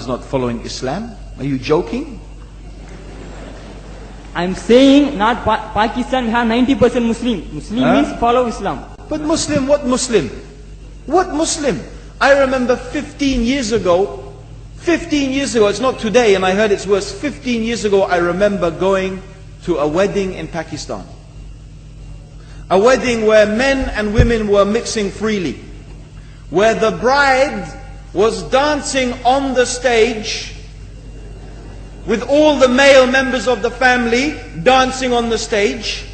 Pakistan's not following Islam? Are you joking? I'm saying not Pakistan, we have 90% Muslim. Muslim means follow Islam. But Muslim, what Muslim? What Muslim? I remember 15 years ago, it's not today and I heard it's worse, 15 years ago I remember going to a wedding in Pakistan. A wedding where men and women were mixing freely. Where the bride was dancing on the stage with all the male members of the family dancing on the stage.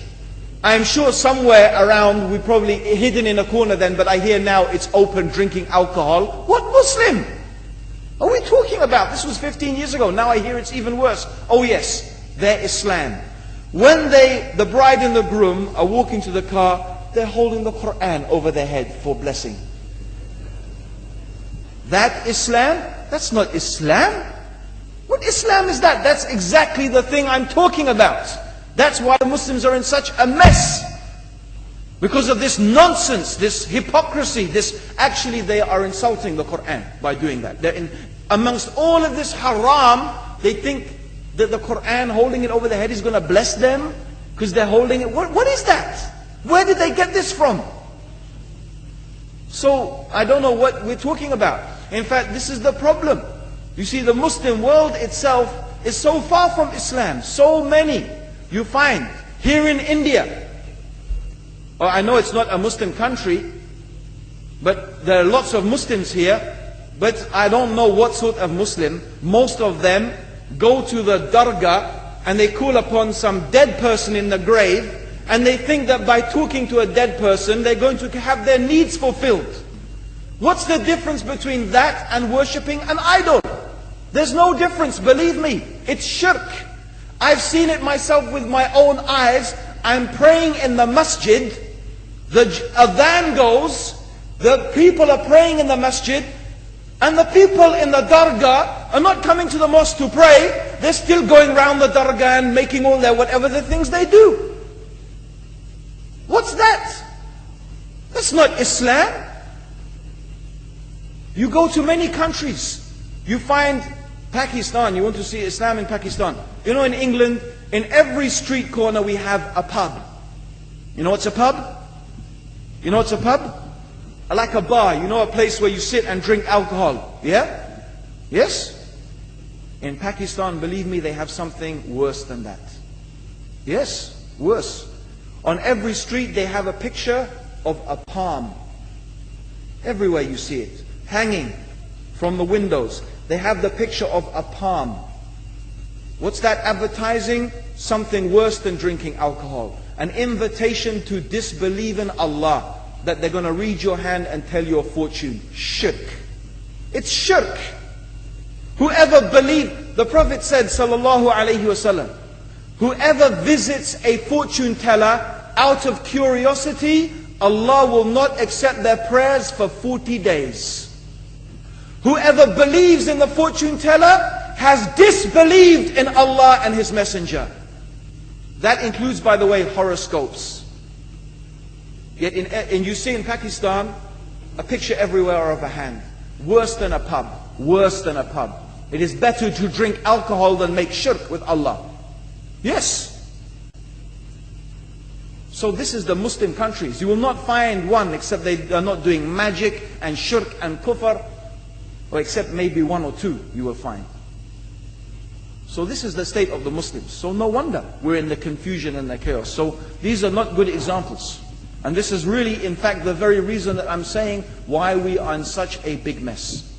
I'm sure somewhere around, we probably hidden in a corner then, but I hear now it's open drinking alcohol. What Muslim are we talking about? This was 15 years ago. Now I hear it's even worse. Oh yes, their Islam. When the bride and the groom are walking to the car, they're holding the Quran over their head for blessing. That Islam? That's not Islam. What Islam is that? That's exactly the thing I'm talking about. That's why the Muslims are in such a mess. Because of this nonsense, this hypocrisy, actually they are insulting the Quran by doing that. Amongst all of this haram, they think that the Quran, holding it over their head, is going to bless them because they're holding it. What is that? Where did they get this from? So, I don't know what we're talking about. In fact, this is the problem. You see, the Muslim world itself is so far from Islam. So many you find here in India. I know it's not a Muslim country, but there are lots of Muslims here. But I don't know what sort of Muslim. Most of them go to the dargah and they call upon some dead person in the grave, and they think that by talking to a dead person they're going to have their needs fulfilled. What's the difference between that and worshipping an idol? There's no difference, believe me. It's shirk. I've seen it myself with my own eyes. I'm praying in the masjid, the adhan goes, the people are praying in the masjid, and the people in the dargah are not coming to the mosque to pray. They're still going around the dargah and making all their whatever the things they do. What's that? That's not Islam. You go to many countries, you find Pakistan, you want to see Islam in Pakistan. You know, in England, in every street corner we have a pub. You know what's a pub? You know what's a pub? Like a bar, you know, a place where you sit and drink alcohol. Yeah? Yes? In Pakistan, believe me, they have something worse than that. Yes, worse. On every street they have a picture of a palm. Everywhere you see it, hanging from the windows. They have the picture of a palm. What's that advertising? Something worse than drinking alcohol. An invitation to disbelieve in Allah. That they're going to read your hand and tell your fortune. Shirk. It's shirk. Whoever believes, the Prophet said, sallallahu alaihi wasallam, whoever visits a fortune teller out of curiosity, Allah will not accept their prayers for 40 days. Whoever believes in the fortune teller has disbelieved in Allah and His Messenger. That includes, by the way, horoscopes. Yet you see in Pakistan, a picture everywhere of a hand. Worse than a pub. Worse than a pub. It is better to drink alcohol than make shirk with Allah. Yes. So this is the Muslim countries. You will not find one except they are not doing magic and shirk and kufr, or except maybe one or two you will find. So this is the state of the Muslims. So no wonder we're in the confusion and the chaos. So these are not good examples. And this is really, in fact, the very reason that I'm saying why we are in such a big mess.